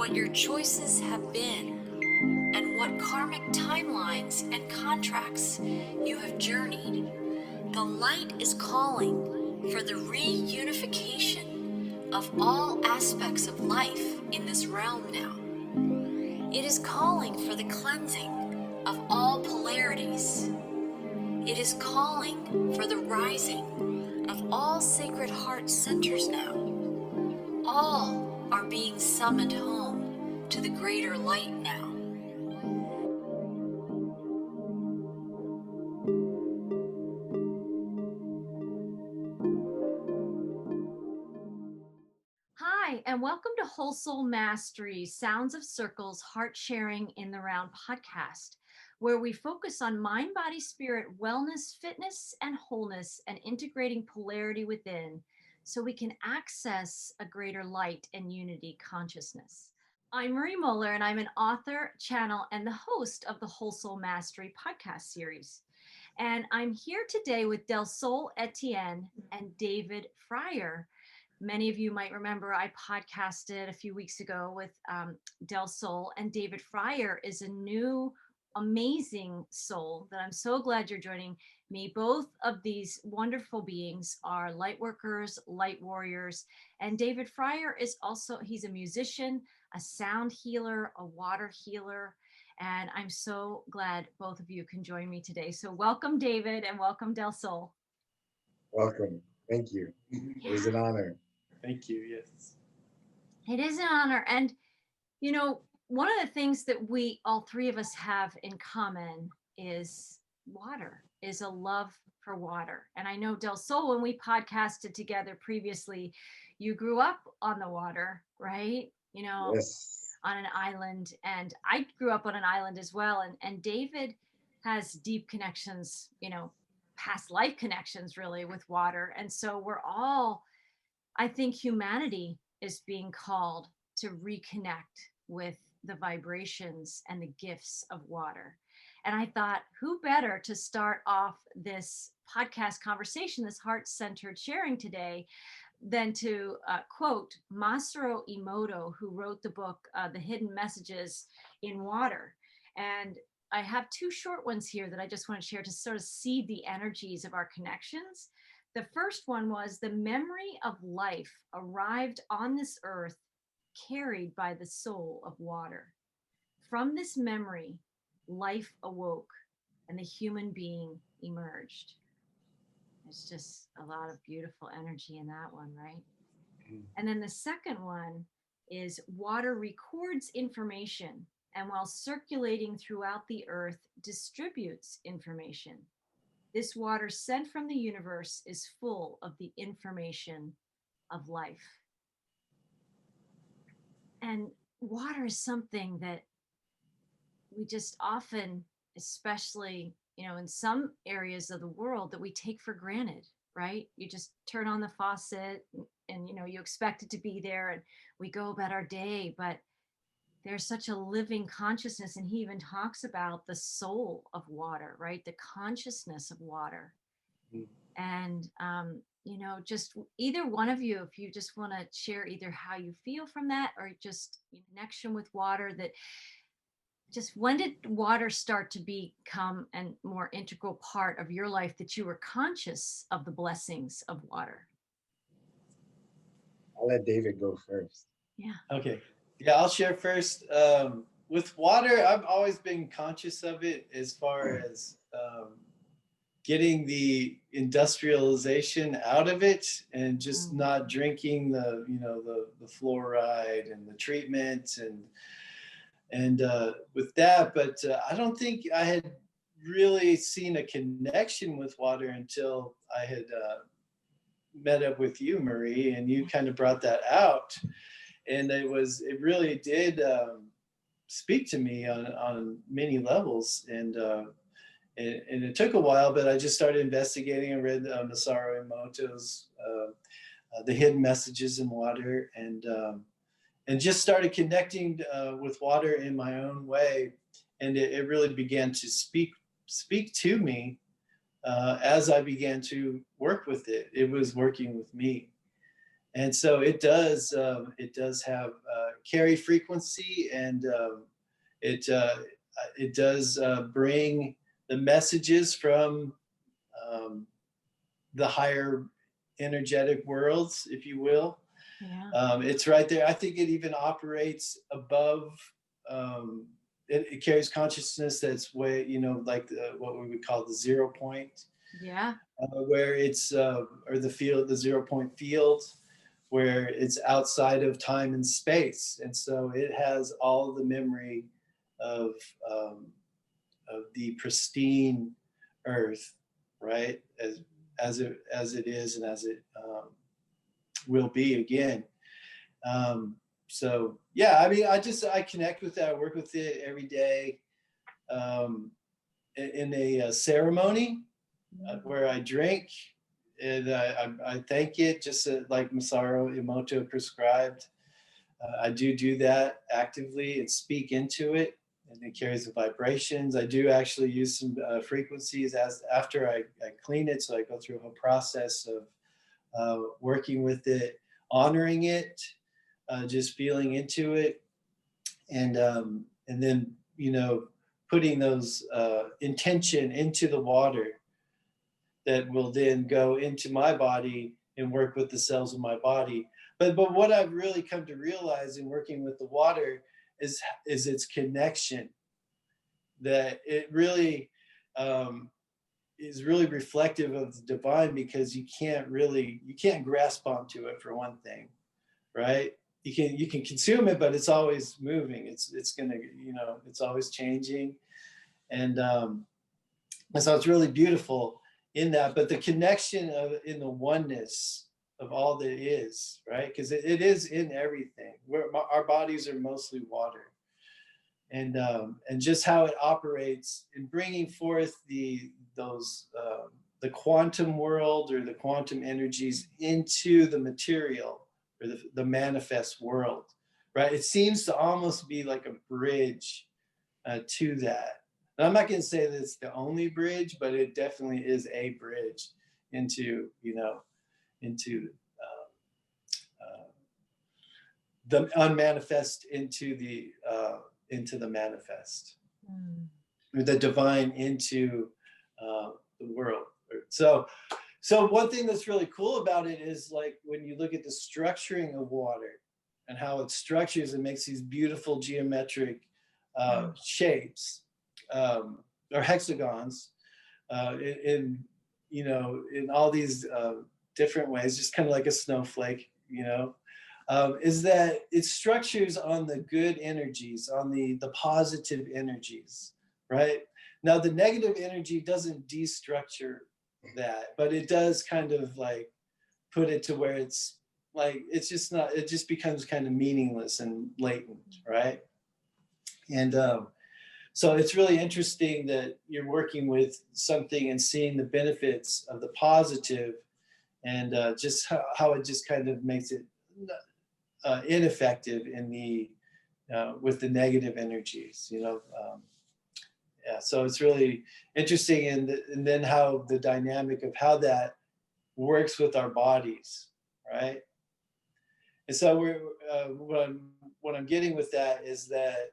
what your choices have been and what karmic timelines and contracts you have journeyed. The light is calling for the reunification of all aspects of life in this realm now. It is calling for the cleansing of all polarities. It is calling for the rising of all sacred heart centers now. All are being summoned home to the greater light now. Hi, and welcome to Whole Soul Mastery, Sounds of Circles, Heart Sharing in the Round podcast, where we focus on mind, body, spirit, wellness, fitness, and wholeness, and integrating polarity within so we can access a greater light and unity consciousness. I'm Marie Moeller, and I'm an author, channel, and the host of the Whole Soul Mastery podcast series. And I'm here today with Delsol Etienne and David Fryer. Many of you might remember I podcasted a few weeks ago with Delsol, and David Fryer is a new amazing soul that I'm so glad you're joining me. Both of these wonderful beings are light workers, light warriors, and David Fryer is also, he's a musician, a sound healer, a water healer, and I'm so glad both of you can join me today. So welcome, David, and welcome, Delsol. Welcome. Thank you. It was an honor. Thank you. Yes. It is an honor. And, you know, one of the things that we, all three of us, have in common is water, is a love for water. And I know, Delsol, when we podcasted together previously, you grew up on the water, right? You know, Yes. on an island. And I grew up on an island as well. And David has deep connections, you know, past life connections really with water. And so we're all, I think humanity is being called to reconnect with the vibrations and the gifts of water. And I thought, who better to start off this podcast conversation, this heart-centered sharing today, than to quote Masaru Emoto, who wrote the book, The Hidden Messages in Water. And I have two short ones here that I just want to share to sort of seed the energies of our connections. The first one was the memory of life arrived on this earth carried by the soul of water. From this memory, life awoke and the human being emerged. There's just a lot of beautiful energy in that one, right? And then the second one is water records information and while circulating throughout the earth, distributes information. This water sent from the universe is full of the information of life. And water is something that we just often, especially, you know, in some areas of the world, that we take for granted, right? You just turn on the faucet and you know, you expect it to be there and we go about our day, but there's such a living consciousness. And he even talks about the soul of water, right? The consciousness of water. And, you know, just either one of you, if you just want to share either how you feel from that or just connection with water, that just when did water start to become a more integral part of your life that you were conscious of the blessings of water? I'll let David go first. Yeah. Okay. Yeah, I'll share first. With water, I've always been conscious of it as far as getting the industrialization out of it and just not drinking the, you know, the fluoride and the treatment and with that. But I don't think I had really seen a connection with water until I had met up with you, Marie, and you kind of brought that out. And it really did speak to me on many levels. And it took a while, but I just started investigating. I read Masaru Emoto's The Hidden Messages in Water, and just started connecting with water in my own way. And it really began to speak to me as I began to work with it. It was working with me. And so it does have carry frequency, and it does bring the messages from the higher energetic worlds, if you will. Yeah. It's right there. I think it even operates above. It carries consciousness that's way, like what we would call the 0 point, Yeah. where it's or the field, the 0 point field, where it's outside of time and space, and so it has all the memory of the pristine Earth, right? As it is, and as it will be again. So yeah, I mean, I connect with that. I work with it every day in a ceremony where I drink, and I thank it, just like Masaru Emoto prescribed. I do that actively and speak into it, and it carries the vibrations. I do actually use some frequencies after I clean it, so I go through a whole process of working with it, honoring it, just feeling into it, and then putting those intention into the water that will then go into my body and work with the cells of my body. But what I've really come to realize in working with the water is its connection, that it really is really reflective of the divine, because you can't grasp onto it, for one thing, right? You can consume it, but it's always moving. It's gonna, it's always changing, and so it's really beautiful in that. But the connection in the oneness of all that is, right? Because it is in everything. Our bodies are mostly water, and just how it operates in bringing forth the quantum world, or the quantum energies, into the material, or the manifest world, right? It seems to almost be like a bridge to that. And I'm not going to say that it's the only bridge, but it definitely is a bridge into the unmanifest into the manifest, the divine into the world. So one thing that's really cool about it is, like, when you look at the structuring of water and how it structures and makes these beautiful geometric shapes, or hexagons, in all these different ways, just kind of like a snowflake, is that it structures on the good energies, on the positive energies, right? Now, the negative energy doesn't destructure that, but it does kind of like put it to where it's like, it's just not, it just becomes kind of meaningless and latent, right? And so it's really interesting that you're working with something and seeing the benefits of the positive, and just how it just kind of makes it ineffective in the with the negative energies, yeah. So it's really interesting, and then how the dynamic of how that works with our bodies, right? And so what I'm getting with that is that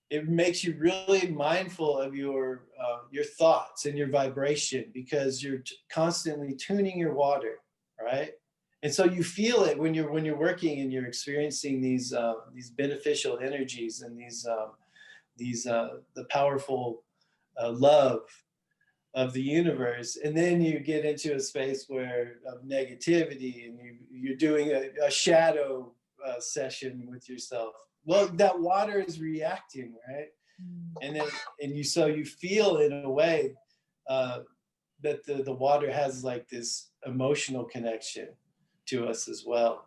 it makes you really mindful of your thoughts and your vibration, because you're constantly tuning your water, right? And so you feel it when you're working and you're experiencing these beneficial energies, and the powerful love of the universe. And then you get into a space of negativity, and you're doing a shadow session with yourself. Well, that water is reacting, right? And you feel in a way that the water has like this emotional connection to us as well.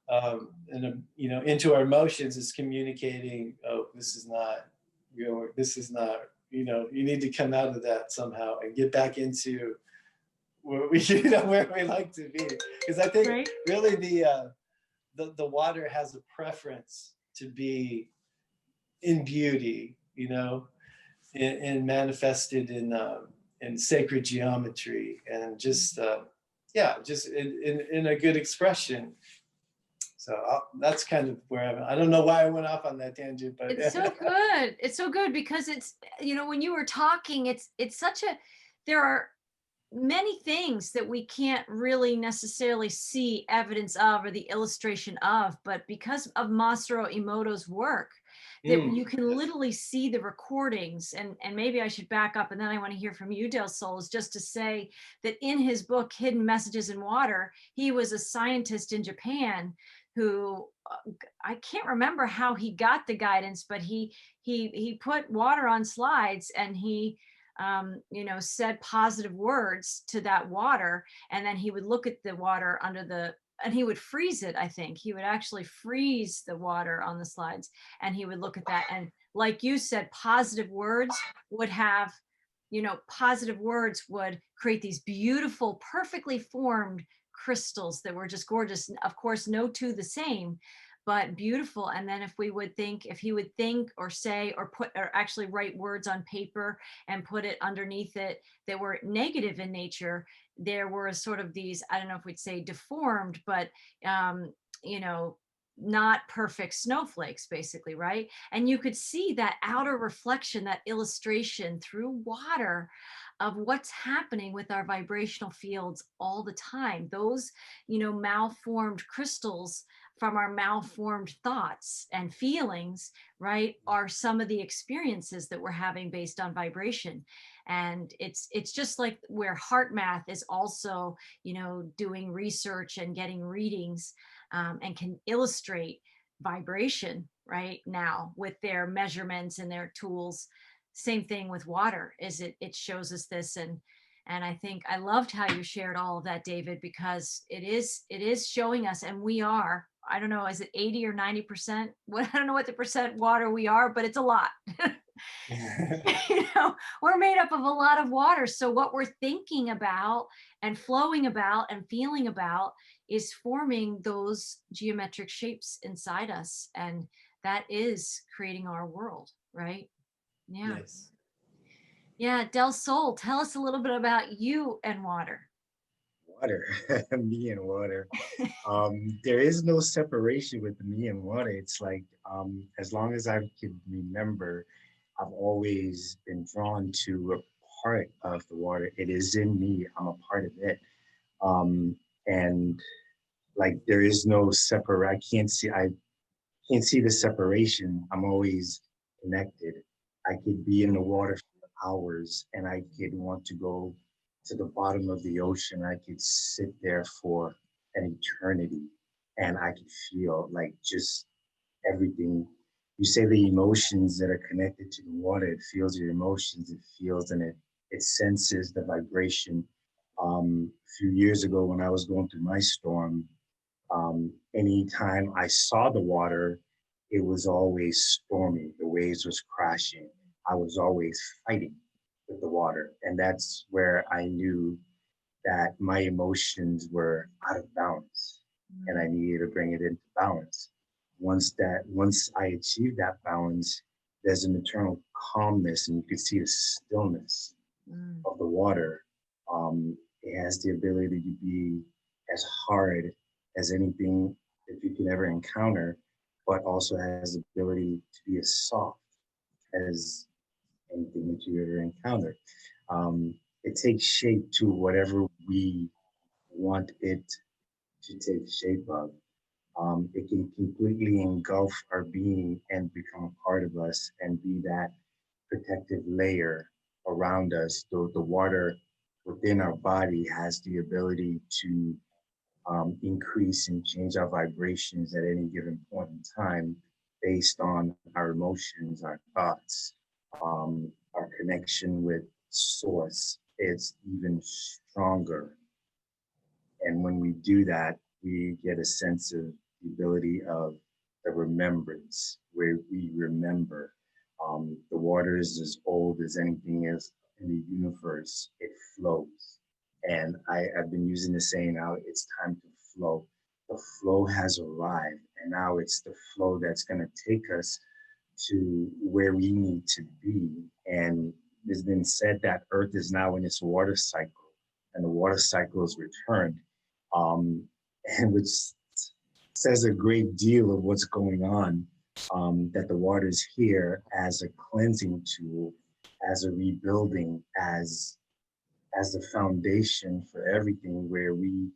And into our emotions is communicating, oh, this is not, you need to come out of that somehow and get back into where we like to be. Because I think really the water has a preference to be in beauty, and manifested in sacred geometry, and just just in a good expression, So that's kind of where I don't know why I went off on that tangent, but It's so good. It's so good because it's, when you were talking, it's such a, there are many things that we can't really necessarily see evidence of or the illustration of, but because of Masaru Emoto's work, that you can yes. literally see the recordings. And maybe I should back up, and then I want to hear from you, Delsol, is just to say that in his book Hidden Messages in Water, he was a scientist in Japan who, I can't remember how he got the guidance, but he put water on slides, and he said positive words to that water, and then he would look at the water and he would freeze it. I think he would actually freeze the water on the slides, and he would look at that. And like you said, positive words would have, positive words would create these beautiful, perfectly formed crystals that were just gorgeous. Of course, no two the same, but beautiful. And then if he would think or say or actually write words on paper and put it underneath it that were negative in nature, there were sort of these, I don't know if we'd say deformed, but not perfect snowflakes, basically, right? And you could see that outer reflection, that illustration through water of what's happening with our vibrational fields all the time. Those, malformed crystals from our malformed thoughts and feelings, right, are some of the experiences that we're having based on vibration. And it's just like where heart math is also, doing research and getting readings, and can illustrate vibration right now with their measurements and their tools. Same thing with water, is it shows us this. And I think I loved how you shared all of that, David, because it is showing us, and we are, I don't know, is it 80 or 90%? I don't know what the percent water we are, but it's a lot. We're made up of a lot of water. So what we're thinking about and flowing about and feeling about is forming those geometric shapes inside us. And that is creating our world, right? Yeah. Yes. Yeah. Delsol, tell us a little bit about you and water. Water, me and water. There is no separation with me and water. It's like, as long as I can remember, I've always been drawn to a part of the water. It is in me. I'm a part of it. And like there is no separate. I can't see the separation. I'm always connected. I could be in the water for hours, and I could want to go to the bottom of the ocean. I could sit there for an eternity, and I could feel like just everything. You say the emotions that are connected to the water, it feels your emotions, it feels, and it senses the vibration. A few years ago when I was going through my storm, anytime I saw the water, it was always stormy. The waves was crashing. I was always fighting with the water. And that's where I knew that my emotions were out of balance and I needed to bring it into balance. Once I achieved that balance, there's an eternal calmness, and you can see the stillness of the water. It has the ability to be as hard as anything that you can ever encounter, but also has the ability to be as soft as anything that you ever encounter. It takes shape to whatever we want it to take shape of. It can completely engulf our being and become a part of us and be that protective layer around us. The water within our body has the ability to increase and change our vibrations at any given point in time based on our emotions, our thoughts, our connection with source. It's even stronger. And when we do that, we get a sense of the ability of the remembrance, where we remember. The water is as old as anything else in the universe. It flows. And I've been using the saying now, it's time to flow. The flow has arrived, and now it's the flow that's going to take us to where we need to be. And it's been said that Earth is now in its water cycle, and the water cycle is returned. And which says a great deal of what's going on. That the water's here as a cleansing tool, as a rebuilding, as the foundation for everything, where we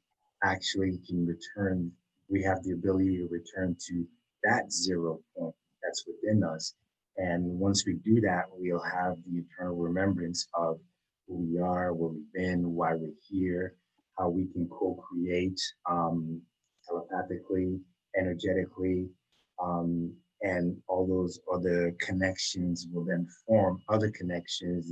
actually can return. We have the ability to return to that 0 point that's within us. And once we do that, we'll have the eternal remembrance of who we are, where we've been, why we're here, how we can co-create telepathically, energetically, and all those other connections will then form other connections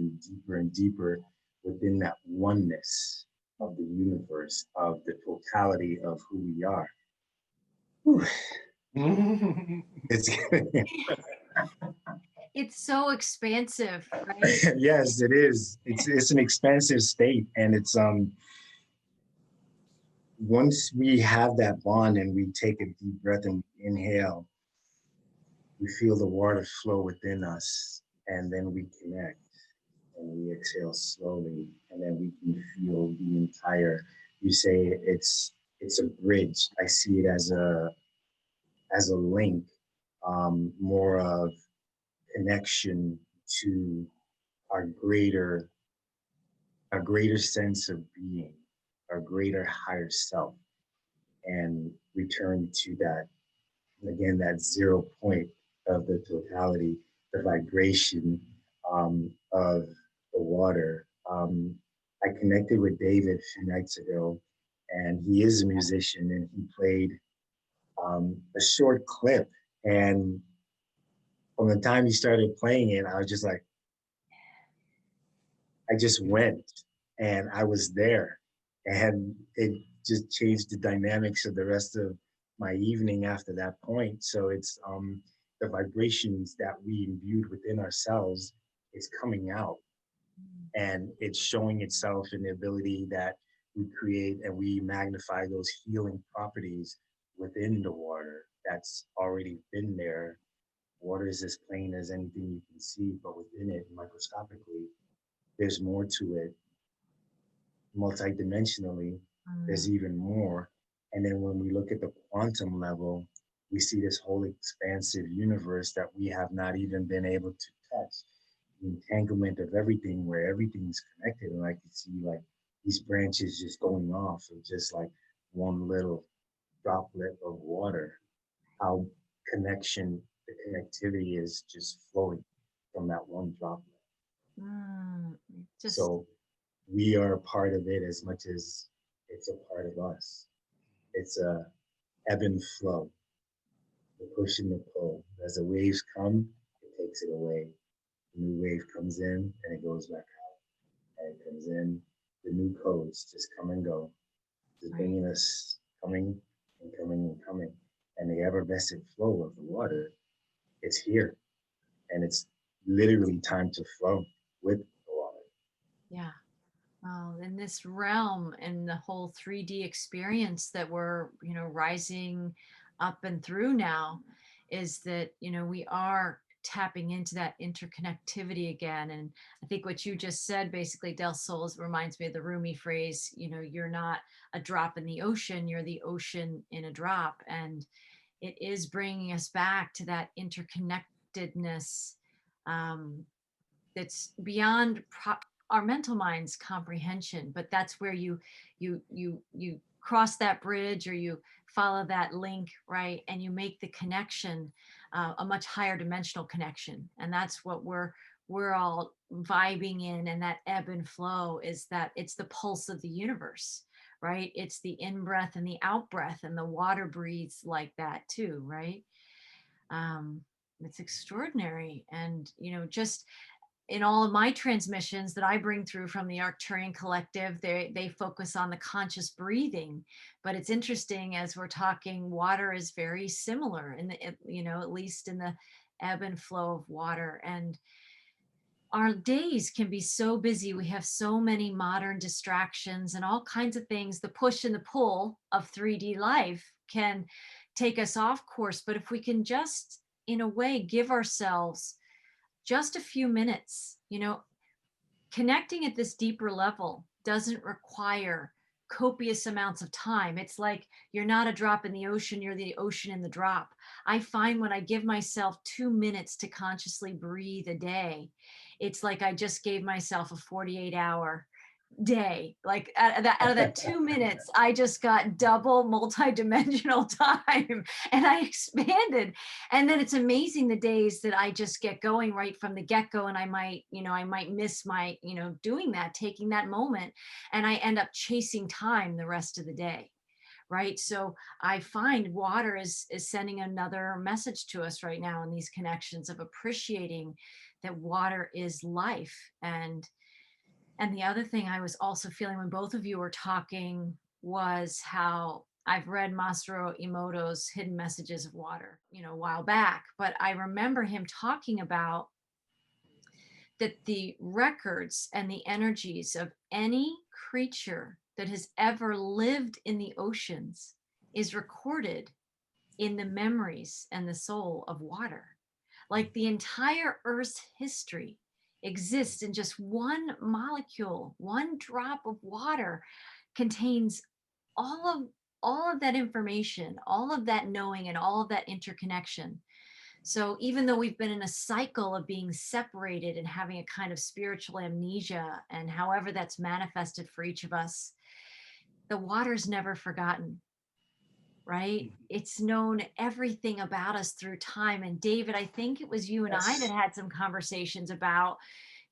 and deeper within that oneness of the universe, of the totality of who we are. Whew. It's It's so expansive, right? yes, it is. It's an expansive state, and it's once we have that bond and we take a deep breath and inhale, we feel the water flow within us, and then we connect and we exhale slowly, and then we can feel the entire. You say it's a bridge. I see it as a link, more of connection to our greater sense of being, our greater higher self, and return to that again, that 0 point of the totality, the vibration of the water. I connected with David a few nights ago, and he is a musician, and he played a short clip. And from the time he started playing it, I was just like, I just went and I was there. And it just changed the dynamics of the rest of my evening after that point. So it's the vibrations that we imbued within ourselves is coming out, and it's showing itself in the ability that we create and we magnify those healing properties within the water that's already been there. Water is as plain as anything you can see, but within it, microscopically, there's more to it. Multidimensionally, there's even more. And then when we look at the quantum level, we see this whole expansive universe that we have not even been able to touch. The entanglement of everything, where everything's connected. And I can see like these branches just going off of just like one little droplet of water. How the connectivity is just flowing from that one droplet. Just So we are a part of it as much as it's a part of us. It's a ebb and flow, the push and the pull. As the waves come, it takes it away. The new wave comes in and it goes back out. And it comes in. The new codes just come and go, just bringing us coming and coming and coming. And the effervescent flow of the water, it's here. And it's literally time to flow with the water. yeah. Well, in this realm and the whole 3D experience that we're, rising up and through now, is that, we are tapping into that interconnectivity again. And I think what you just said, basically, Del Sol, reminds me of the Rumi phrase, you're not a drop in the ocean, you're the ocean in a drop. And it is bringing us back to that interconnectedness that's beyond our mental mind's comprehension, but that's where you cross that bridge, or you follow that link, right, and you make the connection, a much higher dimensional connection. And that's what we're all vibing in. And that ebb and flow is that it's the pulse of the universe, right? It's the in breath and the out breath, and the water breathes like that too, right? It's extraordinary. And just in all of my transmissions that I bring through from the Arcturian Collective, they focus on the conscious breathing. But it's interesting, as we're talking, water is very similar in the, at least in the ebb and flow of water. And our days can be so busy. We have so many modern distractions and all kinds of things. The push and the pull of 3D life can take us off course. But if we can just, in a way, give ourselves just a few minutes, connecting at this deeper level doesn't require copious amounts of time. It's like you're not a drop in the ocean, you're the ocean in the drop. I find when I give myself 2 minutes to consciously breathe a day, it's like I just gave myself a 48-hour day. Like out of that 2 minutes, I just got double multi-dimensional time and I expanded. And then it's amazing the days that I just get going right from the get-go, and I might miss my, doing that, taking that moment, and I end up chasing time the rest of the day. Right. So I find water is sending another message to us right now in these connections of appreciating that water is life. And the other thing I was also feeling when both of you were talking was how I've read Masaru Emoto's Hidden Messages of Water, a while back, but I remember him talking about that the records and the energies of any creature that has ever lived in the oceans is recorded in the memories and the soul of water. Like the entire Earth's history exists in just one molecule, one drop of water contains all of that information, all of that knowing, and all of that interconnection. So even though we've been in a cycle of being separated and having a kind of spiritual amnesia, and however that's manifested for each of us, the water's never forgotten, right? It's known everything about us through time. And David, I think it was you and I that had some conversations about,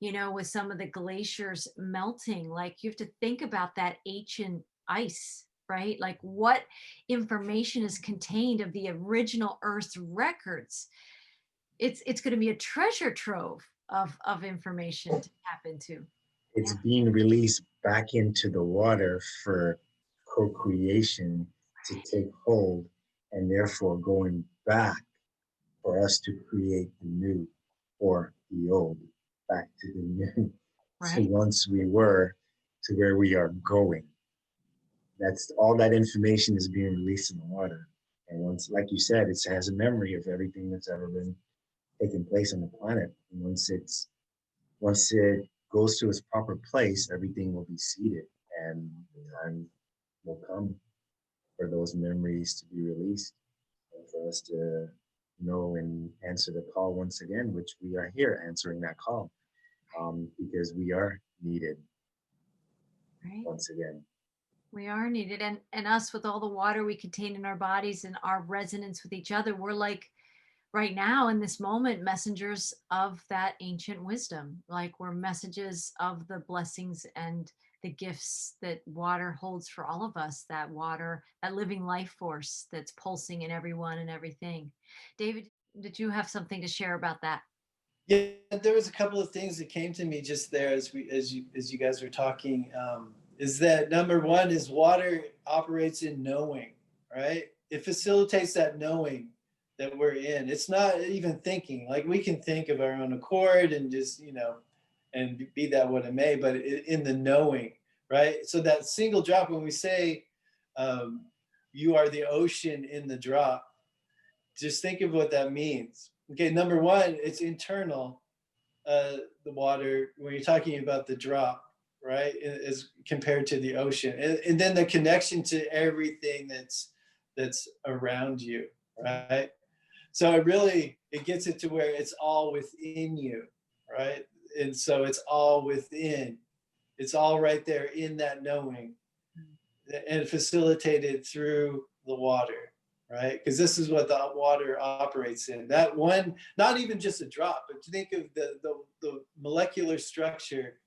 with some of the glaciers melting, like you have to think about that ancient ice, right? Like what information is contained of the original Earth's records. It's going to be a treasure trove of information to tap into. It's being released back into the water for co-creation to take hold, and therefore going back for us to create the new or the old, back to the new, to Right. once we were, to where we are going. That's all that information is being released in the water. And once, like you said, it has a memory of everything that's ever been taking place on the planet. And once it goes to its proper place, everything will be seated, and the time will come for those memories to be released, and for us to know and answer the call once again, which we are here answering that call, because we are needed, Right. once again. We are needed. And us, with all the water we contain in our bodies and our resonance with each other, we're like right now in this moment messengers of that ancient wisdom. Like we're messages of the blessings and the gifts that water holds for all of us, that water, that living life force that's pulsing in everyone and everything. David, did you have something to share about that? Yeah, there was a couple of things that came to me just there as you guys were talking. Is that number one is water operates in knowing, right? It facilitates that knowing that we're in. It's not even thinking. Like we can think of our own accord and just, and be that what it may, but in the knowing, right? So that single drop, when we say you are the ocean in the drop, just think of what that means. Okay, number one, it's internal, the water, when you're talking about the drop, right, as compared to the ocean. And then the connection to everything that's around you, right? So it gets it to where it's all within you, right? And so it's all within. It's all right there in that knowing, and facilitated through the water, right? Because this is what the water operates in. That one, not even just a drop, but to think of the molecular structure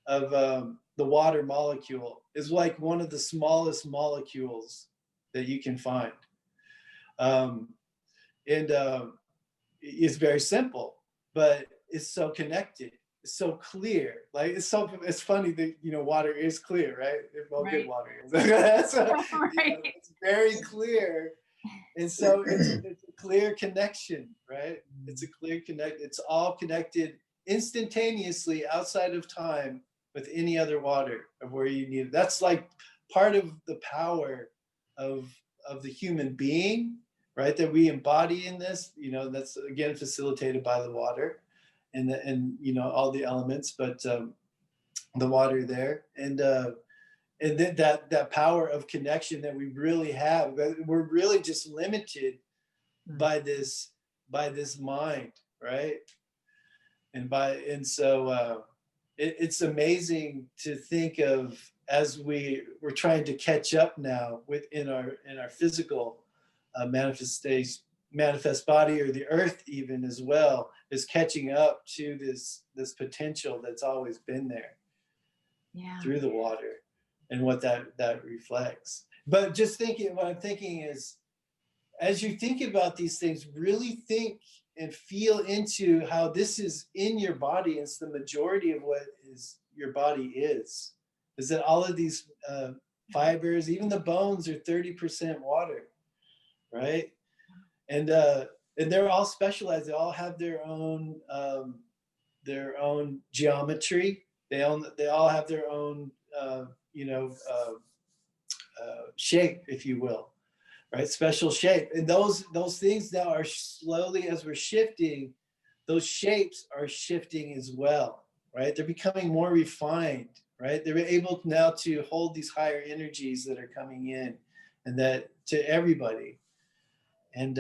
of the water molecule is like one of the smallest molecules that you can find. And it's very simple, but it's so connected. It's so clear. Like it's funny that water is clear, right? Well, Right. good water is. So, Right. it's very clear, and so it's a clear connection, right? It's a clear connect. It's all connected instantaneously outside of time with any other water of where you need it. That's like part of the power of the human being, right? That we embody in this. That's again facilitated by the water, and all the elements, but the water there, and and then that power of connection that we really have. But we're really just limited by this mind, right? And so it's amazing to think of, as we're trying to catch up now in our physical manifest body, or the earth even as well, is catching up to this potential that's always been there, through the water, and what that reflects. But just thinking, what I'm thinking is, as you think about these things, really think and feel into how this is in your body. It's the majority of what is your body is that all of these fibers, even the bones, are 30% water, right? And they're all specialized. They all have their own geometry. They all have their own shape, if you will, right? Special shape. And those things now are slowly, as we're shifting, those shapes are shifting as well, right? They're becoming more refined, right? They're able now to hold these higher energies that are coming in, and that to everybody. And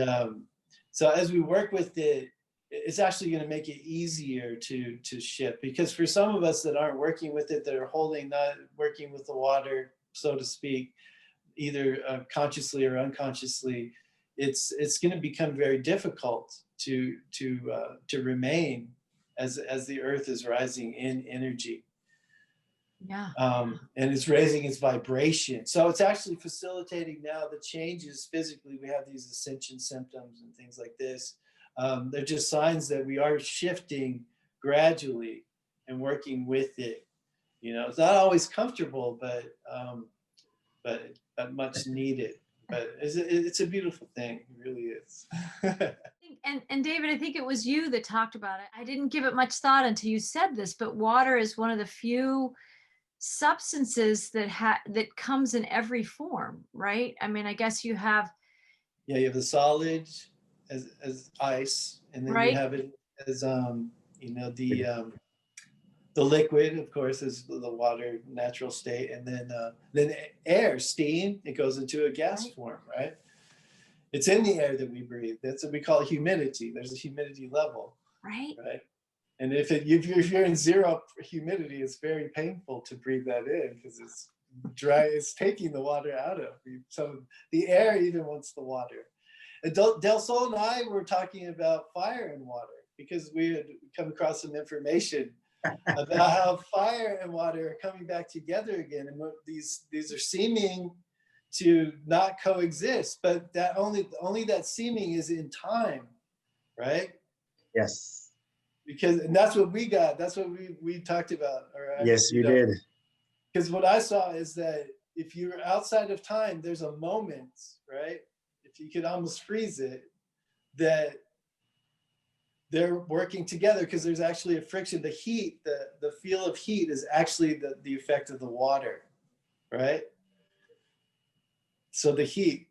so as we work with it, it's actually going to make it easier to shift, because for some of us that aren't working with it, that are not working with the water, so to speak, either consciously or unconsciously, it's going to become very difficult to remain as the earth is rising in energy. And it's raising its vibration. So it's actually facilitating now the changes physically. We have these ascension symptoms and things like this. They're just signs that we are shifting gradually and working with it. It's not always comfortable, but much needed. But it's a beautiful thing. It really is. And David, I think it was you that talked about it. I didn't give it much thought until you said this, but water is one of the few substances that comes in every form, right? I mean, I guess you have you have the solid as ice, and then you have it as the liquid, of course, is the water natural state, and then air, steam, it goes into a gas form, right? It's in the air that we breathe. That's what we call humidity. There's a humidity level, right? And if you're in zero humidity, it's very painful to breathe that in, because it's dry. It's taking the water out of you. So the air even wants the water. And Delsol and I were talking about fire and water, because we had come across some information about how fire and water are coming back together again, and what these are seeming to not coexist, but that only that seeming is in time, right? Yes. And that's what we got. That's what we talked about. Right? Yes, we did. Because what I saw is that if you're outside of time, there's a moment, right? If you could almost freeze it, that they're working together, because there's actually a friction. The heat, the feel of heat is actually the effect of the water, right? So the heat,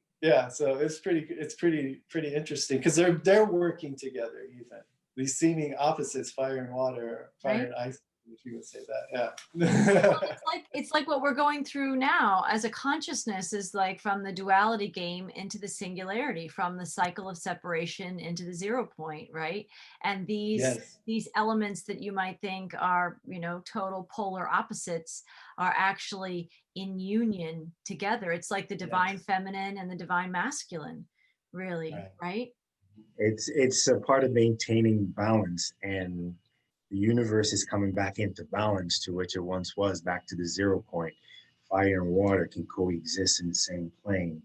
so it's pretty interesting, because they're working together, even these seeming opposites, fire and water, fire and ice, if you would say that. Well, it's like what we're going through now as a consciousness, is like from the duality game into the singularity, from the cycle of separation into the 0 point, right? And these elements that you might think are total polar opposites are actually in union together. It's like the divine feminine and the divine masculine, really, right? It's a part of maintaining balance, and the universe is coming back into balance to which it once was, back to the 0 point. Fire and water can coexist in the same plane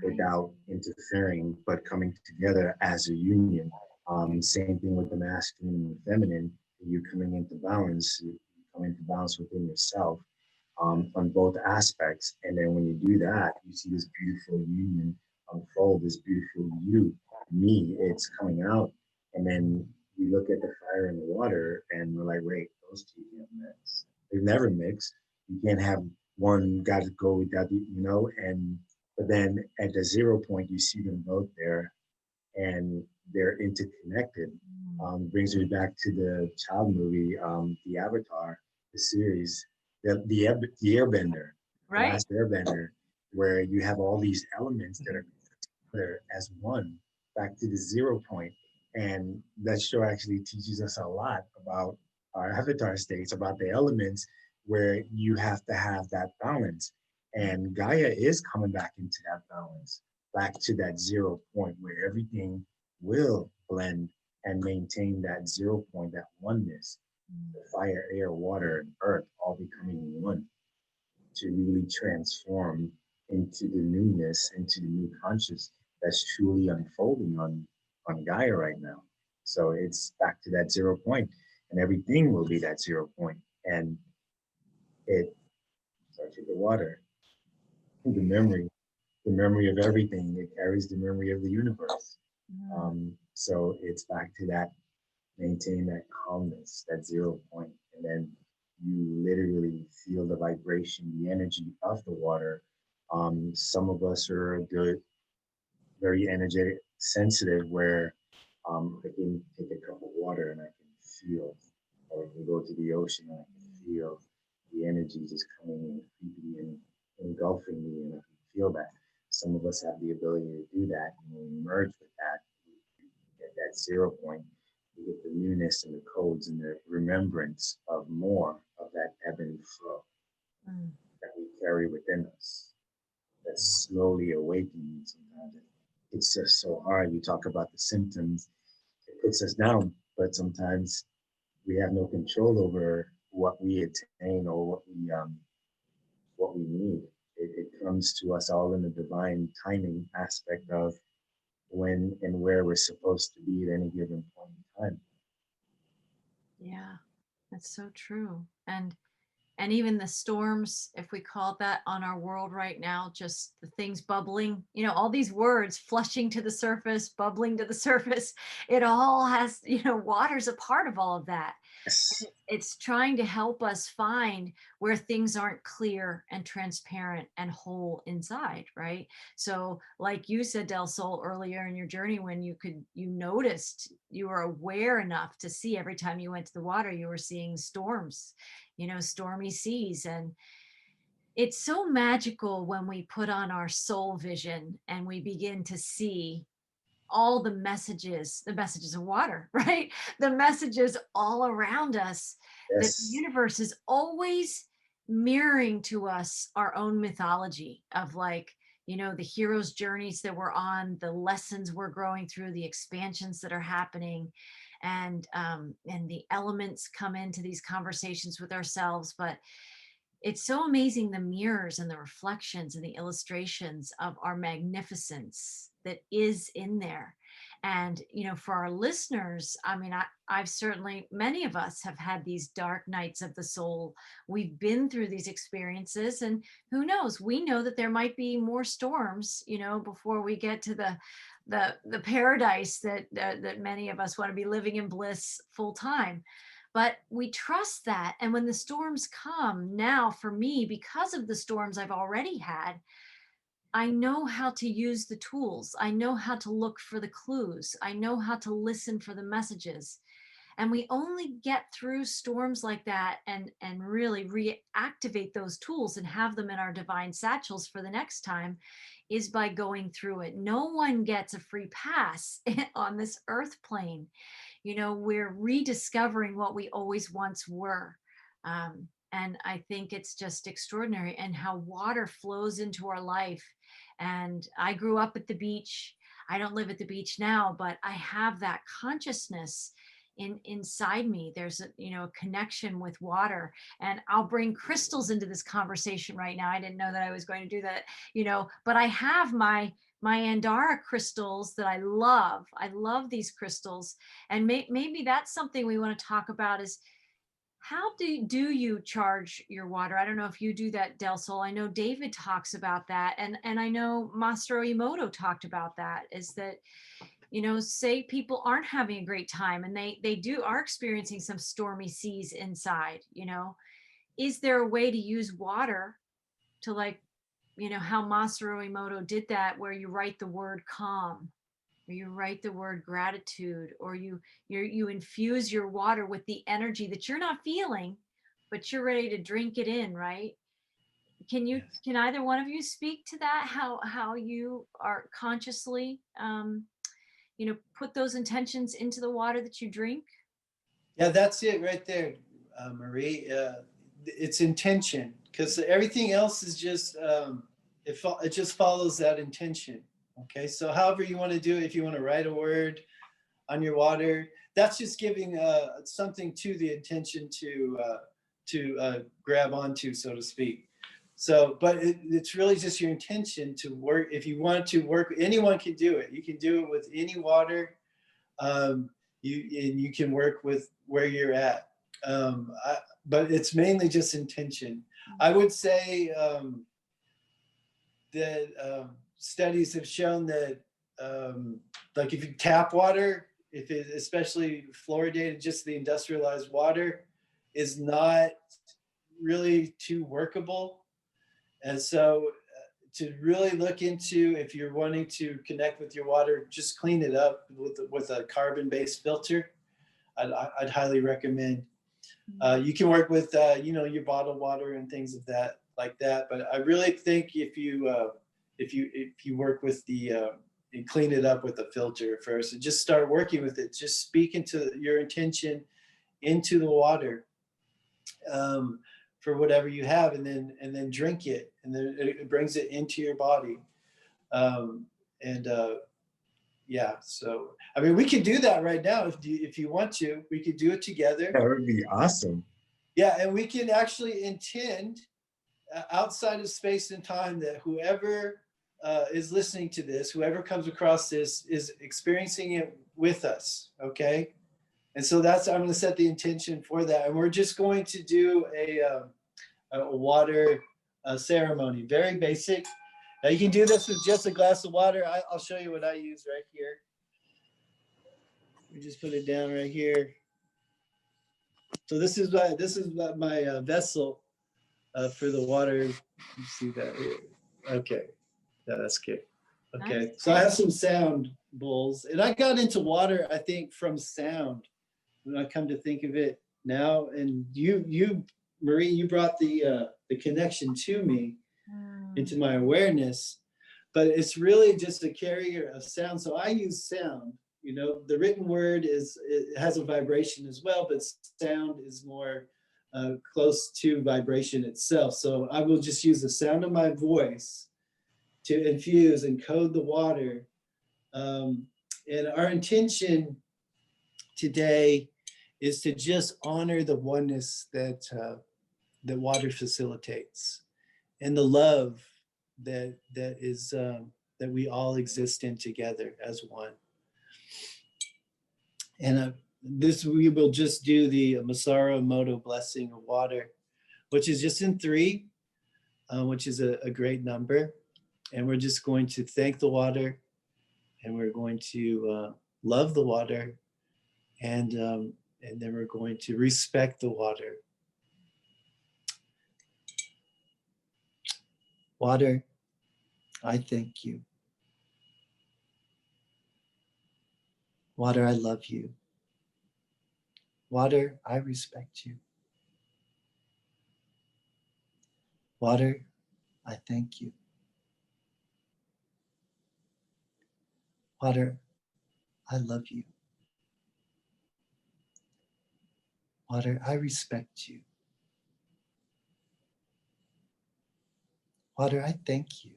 without interfering, but coming together as a union. Same thing with the masculine and the feminine. You're coming into balance. You come into balance within yourself on both aspects. And then when you do that, you see this beautiful union unfold, this beautiful you, me, it's coming out. And then we look at the fire and the water, and we're like, wait, those two can't mix. They've never mixed. You can't have one got to go without but then at the 0 point, you see them both there, and they're interconnected. Brings me back to the child movie, the Avatar, the series, the Airbender. The Right. Last Airbender, where you have all these elements that are together as one, back to the 0 point. And that show actually teaches us a lot about our avatar states, about the elements where you have to have that balance. And Gaia is coming back into that balance, back to that 0 point where everything will blend and maintain that 0 point, that oneness, the fire, air, water, and earth all becoming one to really transform into the newness, into the new conscious that's truly unfolding on Gaia right now. So it's back to that 0 point, and everything will be that 0 point. And it starts with the water, the memory of everything. It carries the memory of the universe. So it's back to that, maintain that calmness, that 0 point, and then you literally feel the vibration, the energy of the water. Some of us are good, very energetic, sensitive, where I can take a cup of water and I can feel, or I can go to the ocean and I can feel the energy just coming in, creeping and engulfing me, and I can feel that. Some of us have the ability to do that, and when we merge with that, we get that 0 point. We get the newness and the codes and the remembrance of more of that ebb and flow that we carry within us. That's slowly awakening sometimes. It's just so hard. You talk about the symptoms, it puts us down, but sometimes we have no control over what we attain or what we need. It comes to us all in the divine timing aspect of when and where we're supposed to be at any given point in time. Yeah, that's so true. And even the storms, if we call it that, on our world right now, just the things bubbling, all these words flushing to the surface, bubbling to the surface, it all has, water's a part of all of that. Yes. It's trying to help us find where things aren't clear and transparent and whole inside, right? So like you said, Del Sol, earlier in your journey, when you noticed, you were aware enough to see every time you went to the water, you were seeing storms, stormy seas. And it's so magical when we put on our soul vision and we begin to see all the messages of water, right? The messages all around us, that the Yes. universe is always mirroring to us our own mythology of, like, the hero's journeys that we're on, the lessons we're growing through, the expansions that are happening. And the elements come into these conversations with ourselves. But it's so amazing, the mirrors and the reflections and the illustrations of our magnificence that is in there. And for our listeners, I mean, I've certainly, many of us have had these dark nights of the soul. We've been through these experiences, and who knows, we know that there might be more storms, before we get to the paradise that many of us want to be living in bliss full time. But we trust that. And when the storms come now, for me, because of the storms I've already had, I know how to use the tools. I know how to look for the clues. I know how to listen for the messages. And we only get through storms like that and really reactivate those tools and have them in our divine satchels for the next time, is by going through it. No one gets a free pass on this earth plane. We're rediscovering what we always once were. And I think it's just extraordinary, and how water flows into our life. And I grew up at the beach. I don't live at the beach now, but I have that consciousness inside me. There's a connection with water. And I'll bring crystals into this conversation right now. I didn't know that I was going to do that, but I have my Andara crystals that I love. I love these crystals. And maybe that's something we want to talk about, is how do you charge your water? I don't know if you do that, Del Sol. I know David talks about that. And I know Masaru Emoto talked about that, is that, say people aren't having a great time and they are experiencing some stormy seas inside, is there a way to use water to, like, how Masaru Emoto did that, where you write the word calm, or you write the word gratitude, or you infuse your water with the energy that you're not feeling, but you're ready to drink it in, right? Can you, Yes. can either one of you speak to that? How you are consciously, put those intentions into the water that you drink? Yeah, that's it right there, Marie. It's intention, because everything else is just it just follows that intention. Okay, so however you want to do it, if you want to write a word on your water, that's just giving something to the intention to grab onto, so to speak. So, but it's really just your intention to work. If you want to work, anyone can do it. You can do it with any water. Um, you can work with where you're at. But it's mainly just intention. I would say that studies have shown that like if you tap water, if it, especially fluoridated, just the industrialized water, is not really too workable. And so to really look into, if you're wanting to connect with your water, just clean it up with a carbon-based filter. I'd highly recommend. You can work with your bottled water and things of that like that. But I really think if you work with the and clean it up with a filter first, and just start working with it. Just speak into your intention into the water. For whatever you have, and then drink it, and then it brings it into your body. um, and yeah, so I mean, we could do that right now if you want to. We could do it together. That would be awesome. Yeah, and we can actually intend outside of space and time that whoever is listening to this, whoever comes across this, is experiencing it with us. Okay, and so I'm going to set the intention for that, and we're just going to do a water ceremony, very basic. Now you can do this with just a glass of water. I'll show you what I use right here. We just put it down right here. So this is my vessel for the water. You see that here? Okay, yeah, that's good. Okay, Nice. so I have some sound bowls, and I got into water, I think, from sound. When I come to think of it now, and you, Marie, you brought the connection to me, into my awareness, but it's really just a carrier of sound. So I use sound. The written word it has a vibration as well, but sound is more close to vibration itself. So I will just use the sound of my voice to infuse and code the water. And our intention today is to just honor the oneness that water facilitates, and the love that is that we all exist in together as one. And we will just do the Masaru Emoto blessing of water, which is just in 3, which is a great number. And we're just going to thank the water, and we're going to love the water, and then we're going to respect the water. Water, I thank you. Water, I love you. Water, I respect you. Water, I thank you. Water, I love you. Water, I respect you. Water, I thank you.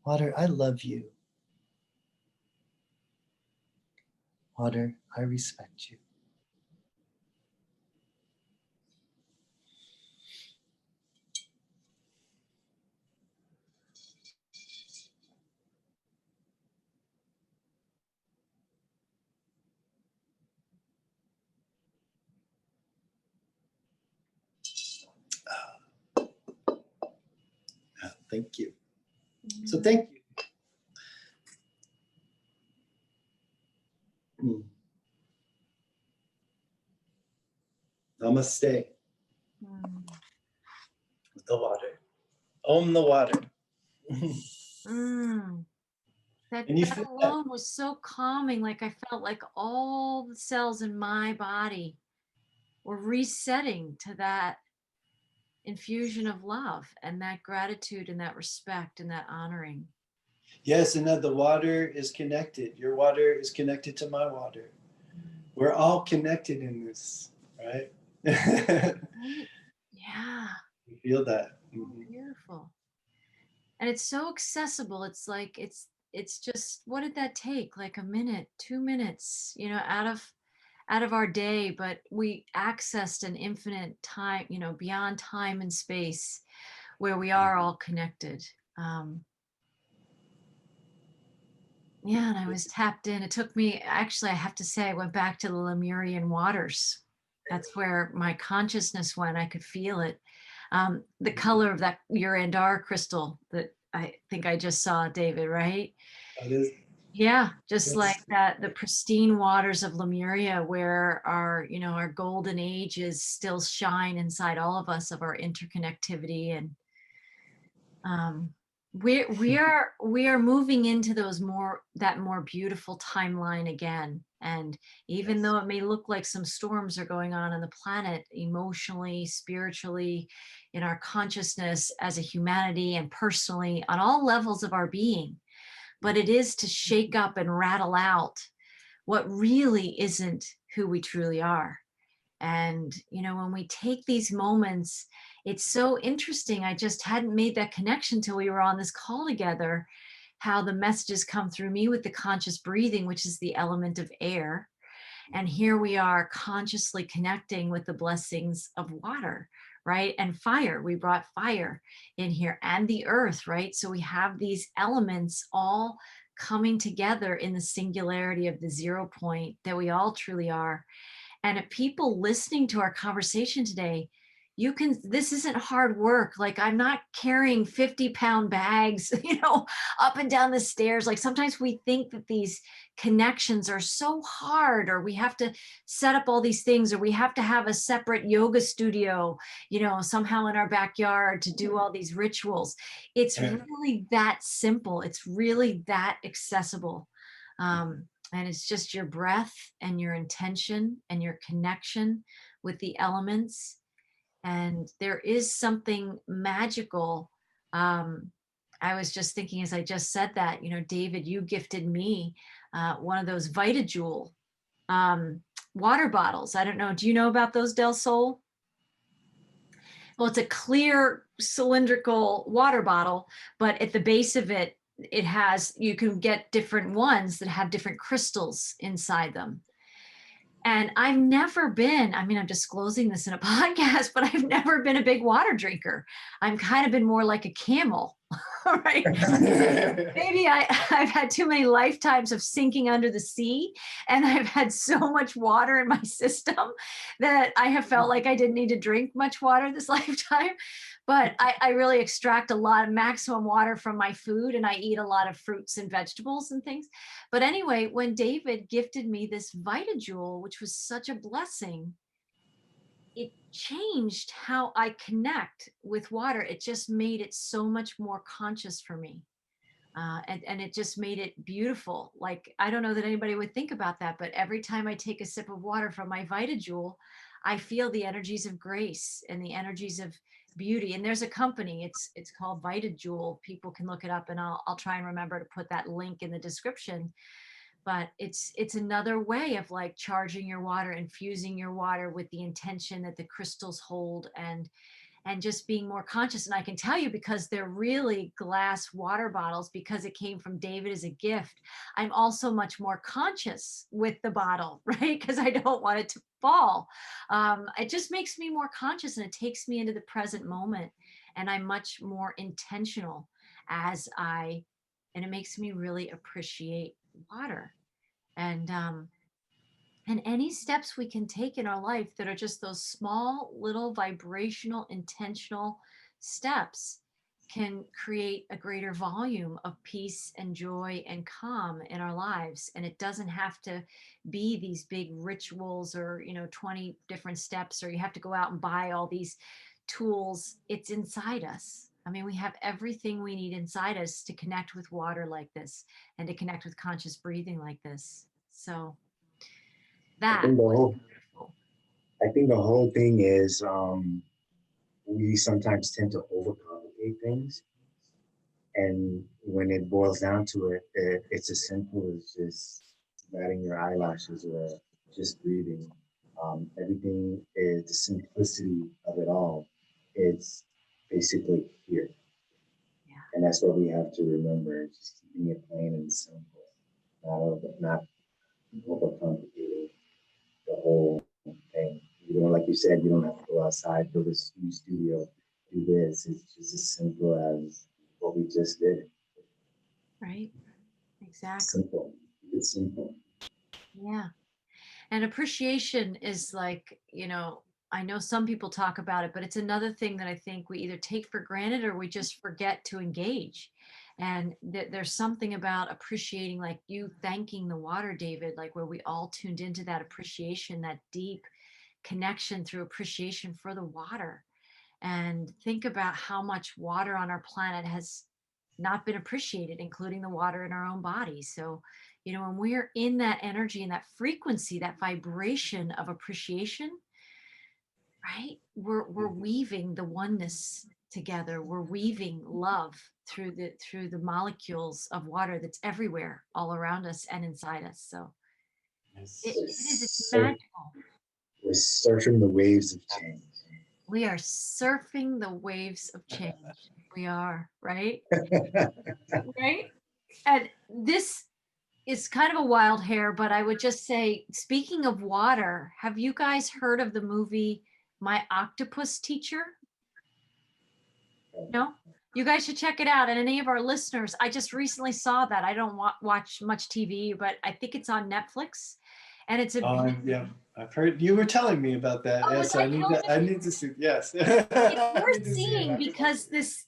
Water, I love you. Water, I respect you. Thank you. So thank you. Namaste with the water. Om the water. That, And you that feel that? alone was so calming. Like I felt like all the cells in my body we're resetting to that infusion of love and that gratitude and that respect and that honoring. Yes, and that the water is connected. Your water is connected to my water. We're all connected in this, right? Right? Yeah. You feel that. Oh, beautiful. And it's so accessible. It's like it's just, what did that take? Like a minute, 2 minutes, you know, out of our day, but we accessed an infinite time, you know, beyond time and space, where we are all connected. Um, yeah, and I was tapped in. It took me, actually, I have to say, I went back to the Lemurian waters. That's where my consciousness went. I could feel it. The color of that Youre crystal that I think I just saw, David, right? That is, Yeah, just like that's, that, the pristine waters of Lemuria, where our, you know, our golden ages still shine inside all of us, of our interconnectivity. And um, we are moving into those that more beautiful timeline again. And even yes. though it may look like some storms are going on the planet, emotionally, spiritually, in our consciousness as a humanity, and personally on all levels of our being, but it is to shake up and rattle out what really isn't who we truly are. And, you know, when we take these moments, it's so interesting. I just hadn't made that connection till we were on this call together, how the messages come through me with the conscious breathing, which is the element of air. And here we are consciously connecting with the blessings of water, right? And fire. We brought fire in here, and the earth, right? So we have these elements all coming together in the singularity of the 0 point that we all truly are. And if people listening to our conversation today, you can, this isn't hard work. Like, I'm not carrying 50-pound bags, you know, up and down the stairs. Like, sometimes we think that these connections are so hard, or we have to set up all these things, or we have to have a separate yoga studio, you know, somehow in our backyard to do all these rituals. It's Right. really that simple. It's really that accessible. And it's just your breath and your intention and your connection with the elements. And there is something magical. Um, I was just thinking, as I just said that, you know, David, you gifted me one of those VitaJewel water bottles. I don't know. Do you know about those, Delsol? Well, it's a clear cylindrical water bottle, but at the base of it, it has, you can get different ones that have different crystals inside them. And I've never been, I mean, I'm disclosing this in a podcast, but I've never been a big water drinker. I'm kind of been more like a camel, right? Maybe I've had too many lifetimes of sinking under the sea, and I've had so much water in my system that I have felt like I didn't need to drink much water this lifetime. But I really extract a lot of maximum water from my food, and I eat a lot of fruits and vegetables and things. But anyway, when David gifted me this VitaJewel, which was such a blessing, it changed how I connect with water. It just made it so much more conscious for me. And it just made it beautiful. Like, I don't know that anybody would think about that, but every time I take a sip of water from my VitaJewel, I feel the energies of grace and the energies of beauty. And there's a company, it's called VitaJewel. People can look it up, and I'll try and remember to put that link in the description. But it's another way of like charging your water, infusing your water with the intention that the crystals hold, and just being more conscious. And I can tell you, because they're really glass water bottles, because it came from David as a gift, I'm also much more conscious with the bottle, right? Because I don't want it to fall. It just makes me more conscious, and it takes me into the present moment. And I'm much more intentional and it makes me really appreciate water. And any steps we can take in our life that are just those small, little vibrational, intentional steps can create a greater volume of peace and joy and calm in our lives. And it doesn't have to be these big rituals or, you know, 20 different steps, or you have to go out and buy all these tools. It's inside us. I mean, we have everything we need inside us to connect with water like this, and to connect with conscious breathing like this. So I that think the was whole beautiful. I think the whole thing is we sometimes tend to overcomplicate things. And when it boils down to it's as simple as just batting your eyelashes or just breathing. Everything is the simplicity of it all. It's basically here. Yeah. And that's what we have to remember, just keeping it plain and simple, not overcomplicating the whole thing. You know, like you said, you don't have to go outside, build a new studio, do this. It's just as simple as what we just did. Right. Exactly. Simple. It's simple. Yeah. And appreciation is like, I know some people talk about it, but it's another thing that I think we either take for granted or we just forget to engage. And there's something about appreciating, like you thanking the water, David, like where we all tuned into that appreciation, that deep connection through appreciation for the water. And think about how much water on our planet has not been appreciated, including the water in our own bodies. So, when we're in that energy and that frequency, that vibration of appreciation, right? We're weaving the oneness together. We're weaving love through the molecules of water that's everywhere, all around us and inside us. So it, Yes. We're, it is, it's sur- magical. we're surfing the waves of change. We are surfing the waves of change. We are, right? Right? And this is kind of a wild hair, but I would just say, speaking of water, have you guys heard of the movie My Octopus Teacher? No? You guys should check it out. And any of our listeners, I just recently saw that. I don't watch much TV, but I think it's on Netflix. And it's a Yeah, I've heard you were telling me about that. oh, Yeah, was so I I telling need to see. Yes, it's I worth need to see it. seeing because this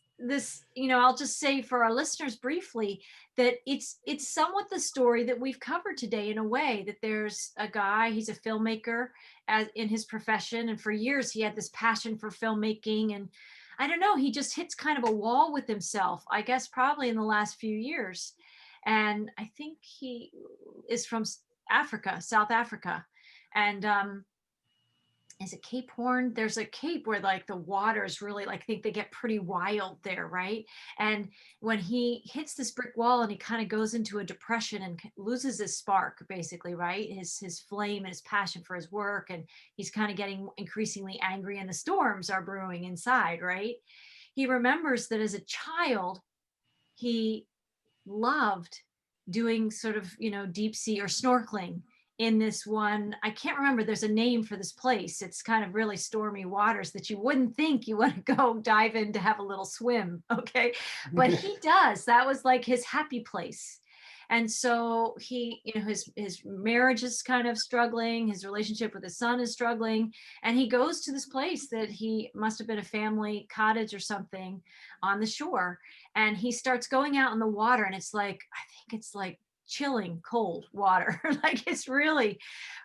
I'll just say for our listeners briefly that it's somewhat the story that we've covered today, in a way that there's a guy, he's a filmmaker as in his profession, and for years he had this passion for filmmaking, and I don't know, he just hits kind of a wall with himself, I guess probably in the last few years. And I think he is from Africa, South Africa. And is it Cape Horn? There's a cape where like the water is really, like, I think they get pretty wild there, right? And when he hits this brick wall and he kind of goes into a depression and loses his spark, basically, right? His flame and his passion for his work, and he's kind of getting increasingly angry, and the storms are brewing inside, right? He remembers that as a child he loved doing sort of, deep sea or snorkeling in this one. I can't remember, there's a name for this place. It's kind of really stormy waters that you wouldn't think you want to go dive in to have a little swim. Okay. But he does. That was like his happy place. And so he, his marriage is kind of struggling, his relationship with his son is struggling, and he goes to this place that he must have been a family cottage or something on the shore, and he starts going out in the water, and it's like, I think it's like chilling cold water. Like it's really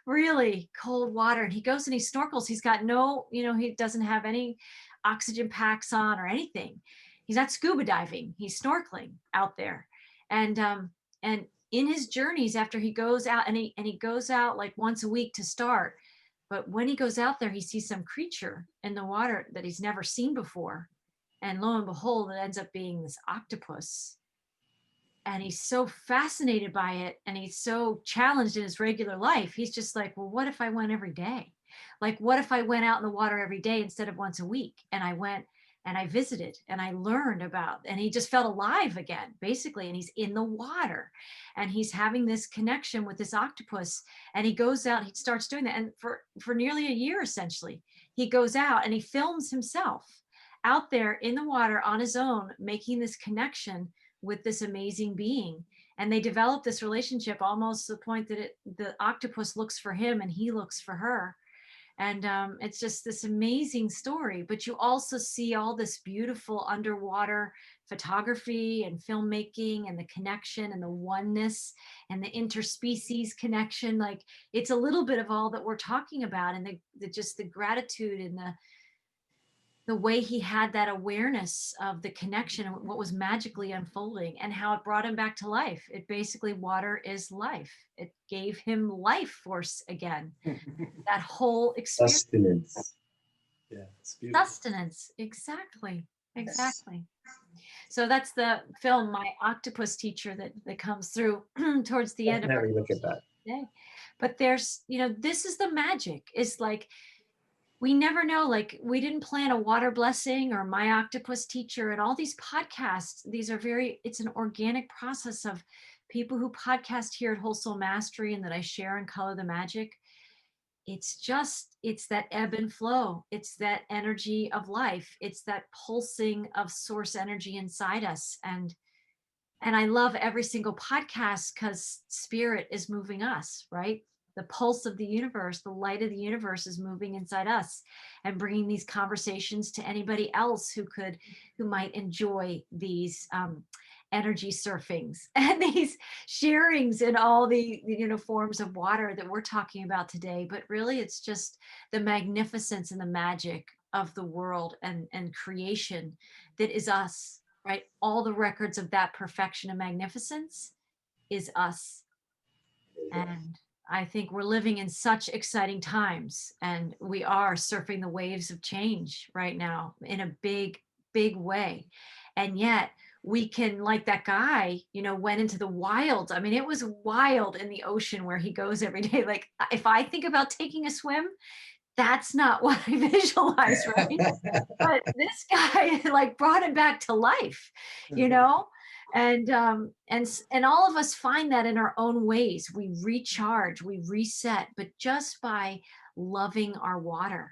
really cold water, and he goes and he snorkels. He's got no, he doesn't have any oxygen packs on or anything. He's not scuba diving, he's snorkeling out there. And in his journeys, after he goes out, and he goes out like once a week to start, but when he goes out there he sees some creature in the water that he's never seen before, and lo and behold, it ends up being this octopus. And he's so fascinated by it, and he's so challenged in his regular life. He's just like, well, what if I went every day? Like, what if I went out in the water every day instead of once a week? And I went and I visited and I learned about, and he just felt alive again, basically. And he's in the water and he's having this connection with this octopus. And he goes out, he starts doing that. And for nearly a year, essentially, he goes out and he films himself out there in the water on his own, making this connection with this amazing being. And they develop this relationship almost to the point that the octopus looks for him and he looks for her. And it's just this amazing story. But you also see all this beautiful underwater photography and filmmaking, and the connection and the oneness and the interspecies connection. Like, it's a little bit of all that we're talking about, and just the gratitude and the way he had that awareness of the connection and what was magically unfolding and how it brought him back to life. It basically, water is life. It gave him life force again. That whole experience. Sustenance. Yeah, it's beautiful. Sustenance. Exactly. Yes. Exactly. So that's the film, My Octopus Teacher, that comes through towards the end of our Definitely look at that. day. But there's, this is the magic. Is like, we never know, like, we didn't plan a water blessing or My Octopus Teacher and all these podcasts. These are it's an organic process of people who podcast here at Whole Soul Mastery and that I share in Color the Magic. It's that ebb and flow. It's that energy of life. It's that pulsing of source energy inside us. And I love every single podcast because spirit is moving us, right? The pulse of the universe, the light of the universe is moving inside us and bringing these conversations to anybody else who might enjoy these energy surfings and these sharings in all the forms of water that we're talking about today. But really, it's just the magnificence and the magic of the world and creation that is us, right? All the records of that perfection and magnificence is us. And I think we're living in such exciting times, and we are surfing the waves of change right now in a big, big way. And yet we can, like that guy, went into the wilds. I mean, it was wild in the ocean where he goes every day. Like, if I think about taking a swim, that's not what I visualize, right? But this guy like brought it back to life, and all of us find that in our own ways. We recharge, we reset, but just by loving our water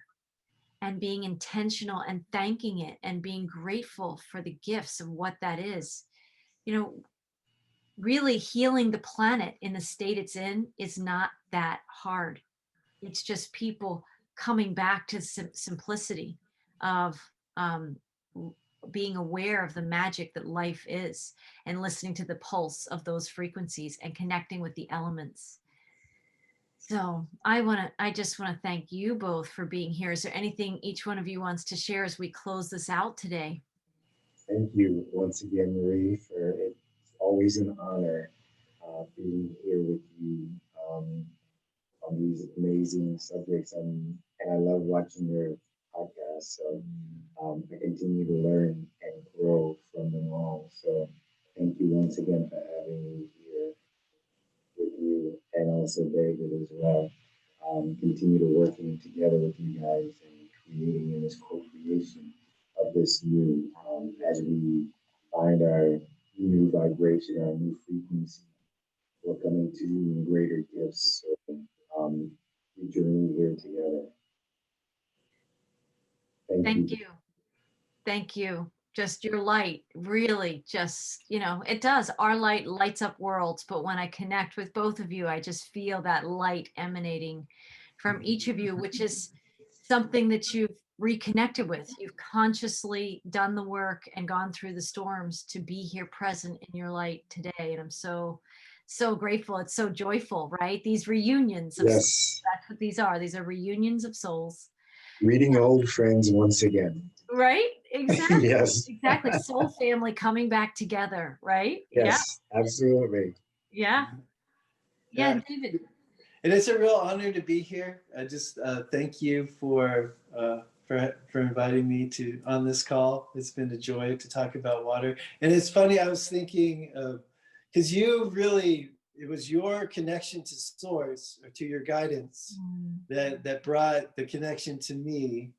and being intentional and thanking it and being grateful for the gifts of what that is, really healing the planet in the state it's in is not that hard. It's just people coming back to simplicity of being aware of the magic that life is and listening to the pulse of those frequencies and connecting with the elements. So I just want to thank you both for being here. Is there anything each one of you wants to share as we close this out today? Thank you once again, Marie, for it's always an honor being here with you on these amazing subjects. And I love watching your podcast. So I continue to learn and grow from them all. So thank you once again for having me here with you, and also David as well. Continue to working together with you guys and creating in this co-creation of this new as we find our new vibration, our new frequency. We're coming to even greater gifts. So we journey here together. Thank you. Thank you. Just your light really just, it does. Our light lights up worlds. But when I connect with both of you, I just feel that light emanating from each of you, which is something that you've reconnected with. You've consciously done the work and gone through the storms to be here present in your light today. And I'm so, so grateful. It's so joyful, right? These reunions of souls, that's what these are. These are reunions of souls. Reading old friends once again. Right? Exactly. Yes. Exactly. Soul family coming back together, right? Yes, yeah. Absolutely. Yeah. Yeah, David. And it's a real honor to be here. I just thank you for inviting me on this call. It's been a joy to talk about water. And it's funny, I was thinking, because it was your connection to source or to your guidance that brought the connection to me.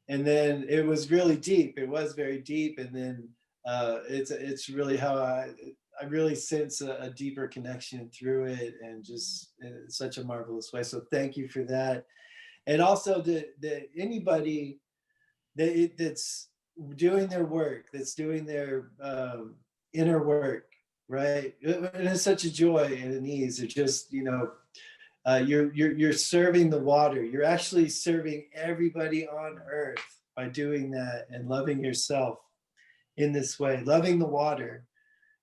And then it was really deep. It was very deep. And then it's really how I really sense a deeper connection through it, and just in such a marvelous way. So thank you for that. And also that anybody that's doing their work, that's doing their inner work, right? And it's such a joy and an ease. It's just, you're serving the water. You're actually serving everybody on earth by doing that and loving yourself in this way. Loving the water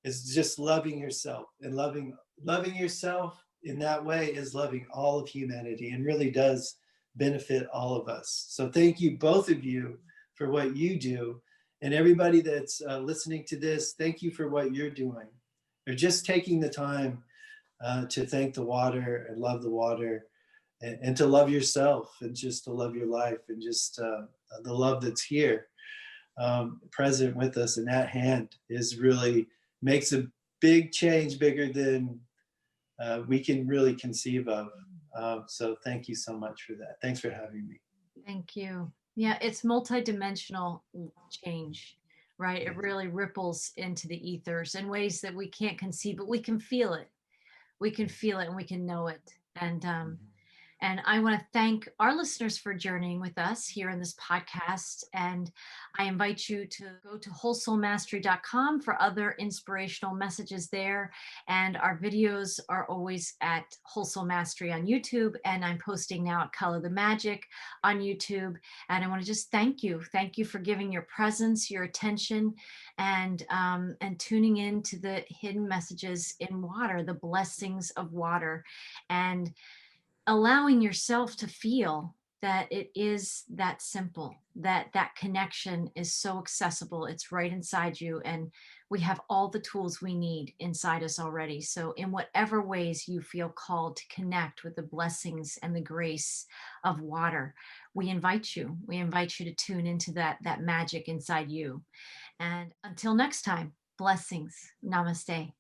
is just loving yourself, and loving yourself in that way is loving all of humanity, and really does benefit all of us. So thank you, both of you, for what you do. And everybody that's listening to this, thank you for what you're doing. Or just taking the time to thank the water and love the water, and to love yourself, and just to love your life, and just the love that's here, present with us, and that hand is really makes a big change, bigger than we can really conceive of. So thank you so much for that. Thanks for having me. Thank you. Yeah, it's multidimensional change, right? It really ripples into the ethers in ways that we can't conceive, but we can feel it. We can feel it and we can know it. And I want to thank our listeners for journeying with us here in this podcast. And I invite you to go to wholesoulmastery.com for other inspirational messages there. And our videos are always at Whole Soul Mastery on YouTube. And I'm posting now at Color the Magic on YouTube. And I want to just thank you. Thank you for giving your presence, your attention, and tuning in to the hidden messages in water, the blessings of water, and allowing yourself to feel that it is that simple, that that connection is so accessible. It's right inside you, and we have all the tools we need inside us already. So in whatever ways you feel called to connect with the blessings and the grace of water, we invite you to tune into that magic inside you. And until next time, blessings. Namaste.